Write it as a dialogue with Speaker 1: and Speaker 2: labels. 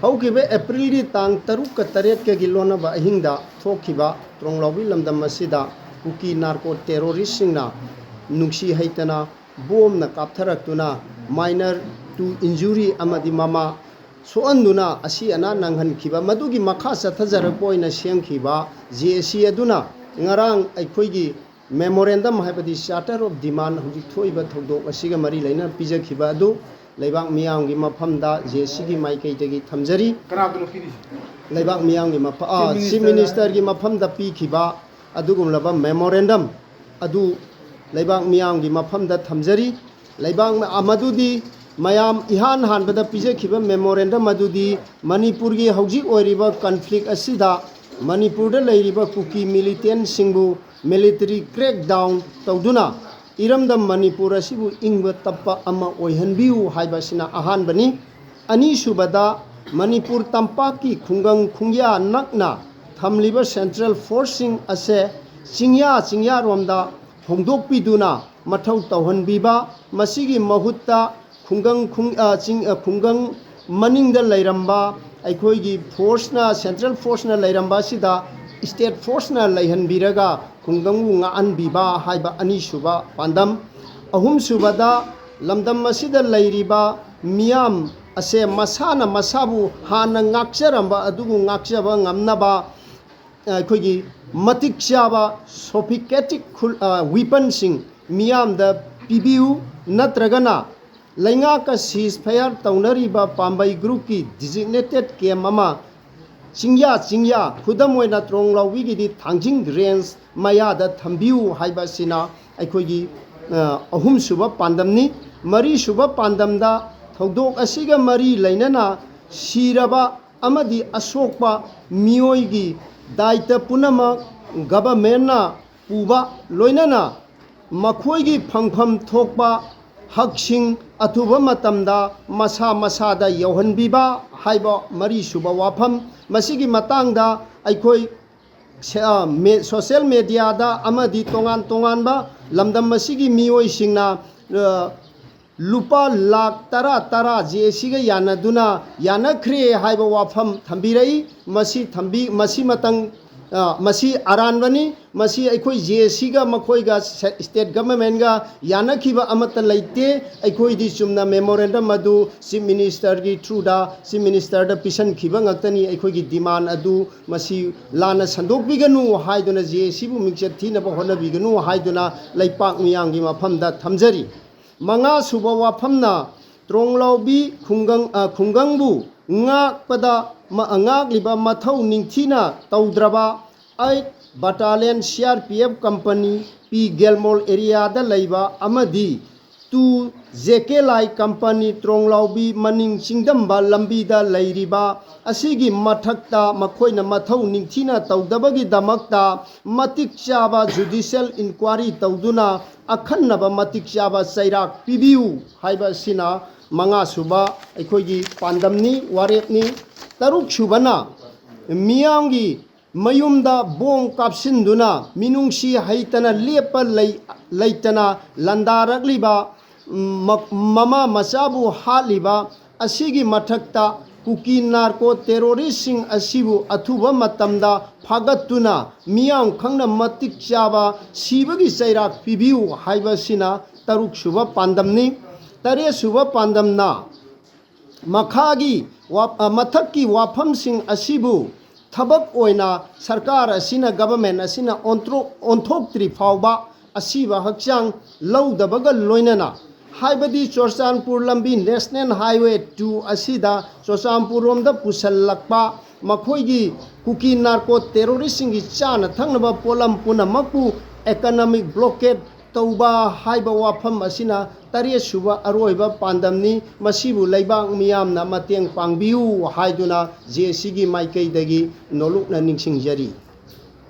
Speaker 1: ꯍꯧꯈꯤꯕ ꯑꯦꯄ꯭ꯔꯤꯜꯒꯤ ꯇꯥꯡ 6-8ꯒꯤ ꯂꯣꯟꯅꯕ ꯑꯍꯤꯡꯗ ꯊꯣꯛꯈꯤꯕ ꯇ꯭ꯔꯣꯡꯂꯥꯎꯕꯤ ꯂꯝꯗꯝ ꯑꯁꯤꯗ ꯀꯨꯀꯤ ꯅꯥꯔꯀꯣ ꯇꯦꯔꯣꯔꯤꯁꯁꯤꯡꯅ ꯅꯨꯡꯁꯤ ꯍꯩꯇꯅ ꯕꯣꯝꯅ ꯀꯥꯞꯊꯔꯛꯇꯨꯅ ꯃꯥꯏꯅꯔ ꯇꯨ ꯏꯟꯖꯨꯔꯤ ꯑꯃꯗꯤ ꯃꯃꯥ ꯁꯣꯛꯍꯟꯗꯨꯅ ꯑꯁꯤ ꯑꯅꯥ ꯅꯪꯍꯟꯈꯤꯕ ꯃꯗꯨꯒꯤ ꯃꯈꯥ ꯆꯠꯊꯖꯔꯛꯄ ꯑꯣꯏꯅ ꯁꯦꯝꯈꯤꯕ JAC ꯑꯗꯨꯅ ꯉꯔꯥꯡ ꯑꯩꯈꯣꯏꯒꯤ ꯃꯦꯃꯣꯔꯦꯟꯗꯝ ꯍꯥꯏꯕꯗꯤ ꯆꯥꯔꯇꯔ ꯑꯣꯐ ꯗꯤꯃꯥꯟ ꯍꯧꯖꯤꯛ ꯊꯣꯛꯏꯕ ꯊꯧꯗꯣꯛ ꯑꯁꯤꯒ ꯃꯔꯤ ꯂꯩꯅꯅ ꯄꯤꯖꯈꯤꯕ ꯑꯗꯨ ꯂꯩꯕꯥꯛ ꯃꯤꯌꯥꯝꯒꯤ ꯃꯐꯝꯗ JACꯒꯤ ꯃꯥꯏꯀꯩꯗꯒꯤ ꯊꯝꯖꯔꯤ ꯂꯩꯕꯥꯛ ꯃꯤꯌꯥꯝꯒꯤ ꯆꯤꯐ ꯃꯤꯅꯤꯁꯇꯔꯒꯤ ꯃꯐꯝꯗ ꯄꯤꯈꯤꯕ ꯑꯗꯨꯒꯨꯝꯂꯕ ꯃꯦꯃꯣꯔꯦꯟꯗꯝ ꯑꯗꯨ ꯂꯩꯕꯥꯛ ꯃꯤꯌꯥꯝꯒꯤ ꯃꯐꯝꯗ ꯊꯝꯖꯔꯤ ꯂꯩꯕꯥꯛ ꯃꯗꯨꯗꯤ ꯃꯌꯥꯝ ꯏꯍꯥꯟ ꯍꯥꯟꯕꯗ ꯄꯤꯖꯈꯤꯕ ꯃꯦꯃꯣꯔꯦꯟꯗꯝ ꯑꯗꯨꯗꯤ ꯃꯅꯤꯄꯨꯔꯒꯤ ꯍꯧꯖꯤꯛ ꯑꯣꯏꯔꯤꯕ ꯀꯟꯐ꯭ꯂꯤꯛ ꯑꯁꯤꯗ ꯃꯅꯤꯄꯨꯔꯗ ꯂꯩꯔꯤꯕ ꯀꯨꯀꯤ ꯃꯤꯂꯤꯇꯦꯟꯁꯤꯡꯕꯨ ꯃꯤꯂꯤꯇꯔꯤ ꯀ꯭ꯔꯦꯛ ꯗꯥꯎꯟ ꯇꯧꯗꯨꯅ ꯏꯔꯝꯗꯝ ꯃꯅꯤꯄꯨꯔ ꯑꯁꯤꯕꯨ ꯏꯪꯕ ꯇꯞꯄ ꯑꯃ ꯑꯣꯏꯍꯟꯕꯤꯌꯨ ꯍꯥꯏꯕꯁꯤꯅ ꯑꯍꯥꯟꯕꯅꯤ ꯑꯅꯤꯁꯨꯕꯗ ꯃꯅꯤꯄꯨꯔ ꯇꯝꯄꯥꯛꯀꯤ ꯈꯨꯡꯒꯪ ꯈꯨꯡꯌꯥ ꯅꯛꯅ ꯊꯝꯂꯤꯕ ꯁꯦꯟꯇ꯭ꯔꯦꯜ ꯐꯣꯔꯁꯁꯤꯡ ꯑꯁꯦ ꯆꯤꯡꯌꯥꯔꯣꯝꯗ ꯍꯣꯡꯗꯣꯛꯄꯤꯗꯨꯅ ꯃꯊꯧ ꯇꯧꯍꯟꯕꯤꯕ ꯃꯁꯤꯒꯤ ꯃꯍꯨꯠꯇ ꯈꯨꯡꯒꯪ ꯃꯅꯤꯡꯗ ꯂꯩꯔꯝꯕ ꯑꯩꯈꯣꯏꯒꯤ ꯐꯣꯔꯁꯅ ꯁꯦꯟꯇ꯭ꯔꯦꯜ ꯐꯣꯔꯁꯅ ꯂꯩꯔꯝꯕ ꯑꯁꯤꯗ ꯁ꯭ꯇꯦꯠ ꯐꯣꯔꯁꯅ ꯂꯩꯍꯟꯕꯤꯔꯒ ꯈꯨꯡꯒꯪꯕꯨ ꯉꯥꯛꯍꯟꯕꯤꯕ ꯍꯥꯏꯕ ꯑꯅꯤꯁꯨꯕ ꯄꯥꯟꯗꯝ ꯑꯍꯨꯝꯁꯨꯕꯗ ꯂꯝꯗꯝ ꯑꯁꯤꯗ ꯂꯩꯔꯤꯕ ꯃꯤꯌꯥꯝ ꯑꯁꯦ ꯃꯁꯥꯅ ꯃꯁꯥꯕꯨ ꯍꯥꯟꯅ ꯉꯥꯛꯆꯔꯝꯕ ꯑꯗꯨꯕꯨ ꯉꯥꯛꯆꯕ ꯉꯝꯅꯕ ꯑꯩꯈꯣꯏꯒꯤ ꯃꯇꯤꯛ ꯆꯥꯕ ꯁꯣꯐꯤꯀꯦꯇꯤꯛ ꯋꯤꯄꯟꯁꯤꯡ ꯃꯤꯌꯥꯝꯗ ꯄꯤꯕꯤꯌꯨ ꯅꯠꯇ꯭ꯔꯒꯅ ꯂꯩꯉꯥꯛꯀ ꯁꯤꯖ ꯐꯌꯥꯔ ꯇꯧꯅꯔꯤꯕ ꯄꯥꯝꯕꯩ ꯒ꯭ꯔꯨꯞꯀꯤ ꯗꯤꯖꯤꯒꯅꯦꯇꯦꯠ ꯀꯦꯝ ꯑꯃ ꯆꯤꯡꯌꯥ ꯈꯨꯗꯝ ꯑꯣꯏꯅ ꯇ꯭ꯔꯣꯡꯂꯥꯎꯕꯤꯒꯤꯗꯤ ꯊꯥꯡꯖꯤꯡ ꯔꯦꯟꯖ ꯃꯌꯥꯗ ꯊꯝꯕꯤꯌꯨ ꯍꯥꯏꯕꯁꯤꯅ ꯑꯩꯈꯣꯏꯒꯤ ꯑꯍꯨꯝꯁꯨꯕ ꯄꯥꯟꯗꯝꯅꯤ ꯃꯔꯤꯁꯨꯕ ꯄꯥꯟꯗꯝꯗ ꯊꯧꯗꯣꯛ ꯑꯁꯤꯒ ꯃꯔꯤ ꯂꯩꯅꯅ ꯁꯤꯔꯕ ꯑꯃꯗꯤ ꯑꯁꯣꯛꯄ ꯃꯤꯑꯣꯏꯒꯤ ꯗꯥꯏꯇ ꯄꯨꯝꯅꯃꯛ ꯒꯚꯔꯟꯃꯦꯟꯠꯅ ꯄꯨꯕ ꯂꯣꯏꯅꯅ ꯃꯈꯣꯏꯒꯤ ꯐꯪꯐꯝ ꯊꯣꯛꯄ ꯍꯛꯁꯤꯡ ꯑꯊꯨꯕ ꯃꯇꯝꯗ ꯃꯁꯥꯗ ꯌꯧꯍꯟꯕꯤꯕ ꯍꯥꯏꯕ ꯃꯔꯤꯁꯨꯕ ꯋꯥꯐꯝ ꯃꯁꯤꯒꯤ ꯃꯇꯥꯡꯗ ꯑꯩꯈꯣꯏ ꯁꯣꯁꯤꯌꯦꯜ ꯃꯦꯗꯤꯌꯥꯗ ꯑꯃꯗꯤ ꯇꯣꯉꯥꯟ ꯇꯣꯉꯥꯟꯕ ꯂꯝꯗꯝ ꯑꯁꯤꯒꯤ ꯃꯤꯑꯣꯏꯁꯤꯡꯅ ꯂꯨꯄꯥ ꯂꯥꯛ 10 JACꯒ ꯌꯥꯅꯗꯨꯅ ꯌꯥꯅꯈ꯭ꯔꯦ ꯍꯥꯏꯕ ꯋꯥꯐꯝ ꯊꯝꯕꯤꯔꯛꯏ ꯃꯁꯤ ꯑꯔꯥꯟꯕꯅꯤ ꯃꯁꯤ ꯑꯩꯈꯣই JACꯒ ꯃꯈꯣꯏꯒ ꯁ꯭ꯇꯦꯠ ꯒꯚꯔꯟꯃꯦꯟꯠꯒ ꯌꯥꯅꯈꯤꯕ ꯑꯃꯠꯇ ꯂꯩꯇꯦ ꯑꯩꯈꯣꯏꯗꯤ ꯆꯨꯝꯅ ꯃꯦꯃꯣꯔꯦꯟꯗꯝ ꯑꯗꯨ ꯆꯤꯐ ꯃꯤꯅꯤꯁꯇꯔꯒꯤ ꯊ꯭ꯔꯨꯗ ꯆꯤꯐ ꯃꯤꯅꯤꯁꯇꯔꯗ ꯄꯤꯁꯟꯈꯤꯕ ꯉꯥꯛꯇꯅꯤ ꯑꯩꯈꯣꯏꯒꯤ ꯗꯤꯃꯥꯟ ꯑꯗꯨ ꯃꯁꯤ ꯂꯥꯟꯅ ꯁꯟꯗꯣꯛꯄꯤꯒꯅꯨ ꯍꯥꯏꯗꯨꯅ JACꯕꯨ ꯃꯤꯡꯆꯠ ꯊꯤꯅꯕ ꯍꯣꯠꯅꯕꯤꯒꯅꯨ ꯍꯥꯏꯗꯨꯅ ꯂꯩꯄꯥꯛ ꯃꯤꯌꯥꯝꯒꯤ ꯃꯐꯝꯗ ꯊꯝꯖꯔꯤ ꯃꯉꯥꯁꯨꯕ ꯋꯥꯐꯝꯅ ꯇ꯭ꯔꯣꯡꯂꯥꯎꯕꯤ ꯈꯨꯡꯒꯪꯕꯨ ꯉꯥꯛꯂꯤꯕ ꯃꯊꯧ ꯅꯤꯡꯊꯤꯅ ꯇꯧꯗ꯭ꯔꯕ 8 ꯕꯠꯇꯥꯂꯤꯌꯟ CRPF ꯀꯝꯄꯅꯤ P ꯒꯦꯜꯃꯣꯜ ꯑꯦꯔꯤꯌꯥꯗ ꯂꯩꯕ ꯑꯃꯗꯤ 2 JKLI ꯀꯝꯄꯅꯤ ꯇ꯭ꯔꯣꯡꯂꯥꯎꯕꯤ ꯃꯅꯤꯡ ꯆꯤꯡꯗꯝꯕ ꯂꯝꯕꯤꯗ ꯂꯩꯔꯤꯕ ꯑꯁꯤꯒꯤ ꯃꯊꯛꯇ ꯃꯈꯣꯏꯅ ꯃꯊꯧ ꯅꯤꯡꯊꯤꯅ ꯇꯧꯗꯕꯒꯤꯗꯃꯛꯇ ꯃꯇꯤꯛ ꯆꯥꯕ ꯖꯨꯗꯤꯁꯤꯌꯦꯜ ꯏꯟꯀ꯭ꯋꯥꯔꯤ ꯇꯧꯗꯨꯅ ꯑꯈꯟꯅꯕ ꯃꯇꯤꯛ ꯆꯥꯕ ꯆꯩꯔꯥꯛ ꯄꯤꯕꯤꯌꯨ ꯍꯥꯏꯕ ꯑꯁꯤꯅ ꯃꯉꯥꯁꯨꯕ ꯑꯩꯈꯣꯏꯒꯤ ꯄꯥꯟꯗꯝꯅꯤ ꯋꯥꯔꯦꯞꯅꯤ ꯇꯔꯨꯛꯁꯨꯕꯅ ꯃꯤꯌꯥꯝꯒꯤ ꯃꯌꯨꯝꯗ ꯕꯣꯝ ꯀꯥꯞꯁꯤꯟꯗꯨꯅ ꯃꯤꯅꯨꯡꯁꯤ ꯍꯩꯇꯅ ꯂꯦꯞꯄ ꯂꯩꯇꯅ ꯂꯥꯟꯗꯥꯔꯛꯂꯤꯕ ꯃꯃꯥ ꯃꯆꯥꯕꯨ ꯍꯥꯠꯂꯤꯕ ꯑꯁꯤꯒꯤ ꯃꯊꯛꯇ ꯀꯨꯀꯤ ꯅꯥꯔꯀꯣ ꯇꯦꯔꯣꯔꯤꯁꯁꯤꯡ ꯑꯁꯤꯕꯨ ꯑꯊꯨꯕ ꯃꯇꯝꯗ ꯐꯥꯒꯠꯇꯨꯅ ꯃꯤꯌꯥꯝ ꯈꯪꯅ ꯃꯇꯤꯛ ꯆꯥꯕ ꯁꯤꯕꯒꯤ ꯆꯩꯔꯥꯛ ꯄꯤꯕꯤꯌꯨ ꯍꯥꯏꯕꯁꯤꯅ ꯇꯔꯨꯛꯁꯨꯕ ꯄꯥꯟꯗꯝꯅꯤ ꯇꯔꯦꯠꯁꯨꯕ ꯄꯥꯟꯗꯝꯅ ꯃꯊꯛꯀꯤ ꯋꯥꯐꯝꯁꯤꯡ ꯑꯁꯤꯕꯨ ꯊꯕꯛ ꯑꯣꯏꯅ ꯁꯔꯀꯥꯔ ꯑꯁꯤꯅ ꯒꯚꯔꯟꯃꯦꯟꯠ ꯑꯁꯤꯅ ꯑꯣꯟꯊꯣꯛꯇ꯭ꯔꯤ ꯐꯥꯎꯕ ꯑꯁꯤꯕ ꯍꯛꯆꯥꯡ ꯂꯧꯗꯕꯒ ꯂꯣꯏꯅꯅ ꯍꯥꯏꯕꯗꯤ ꯆꯨꯔꯆꯥꯟꯄꯨꯔ ꯂꯝꯕꯤ ꯅꯦꯁꯅꯦꯜ ꯍꯥꯏꯋꯦ 2 ꯑꯁꯤꯗ ꯆꯨꯔꯆꯥꯟꯄꯨꯔꯔꯣꯝꯗ ꯄꯨꯁꯜꯂꯛꯄ ꯃꯈꯣꯏꯒꯤ ꯀꯨꯀꯤ ꯅꯥꯔꯀꯣ ꯇꯦꯔꯣꯔꯤꯁꯁꯤꯡꯒꯤ ꯆꯥꯅ ꯊꯛꯅꯕ ꯄꯣꯠꯂꯝ ꯄꯨꯝꯅꯃꯛꯄꯨ ꯑꯦꯀꯅꯣꯃꯤꯛ ꯕ꯭ꯂꯣꯀꯦꯠ ꯇꯧꯕ ꯍꯥꯏꯕ ꯋꯥꯐꯝ ꯑꯁꯤꯅ ꯇꯔꯦꯠꯁꯨꯕ ꯑꯔꯣꯏꯕ ꯄꯥꯟꯗꯝꯅꯤ ꯃꯁꯤꯕꯨ ꯂꯩꯕꯥꯛ ꯃꯤꯌꯥꯝꯅ ꯃꯇꯦꯡ ꯄꯥꯡꯕꯤꯌꯨ ꯍꯥꯏꯗꯨꯅ JACꯒꯤ ꯃꯥꯏꯀꯩꯗꯒꯤ ꯅꯣꯂꯨꯛꯅ ꯅꯤꯡꯁꯤꯡꯖꯔꯤ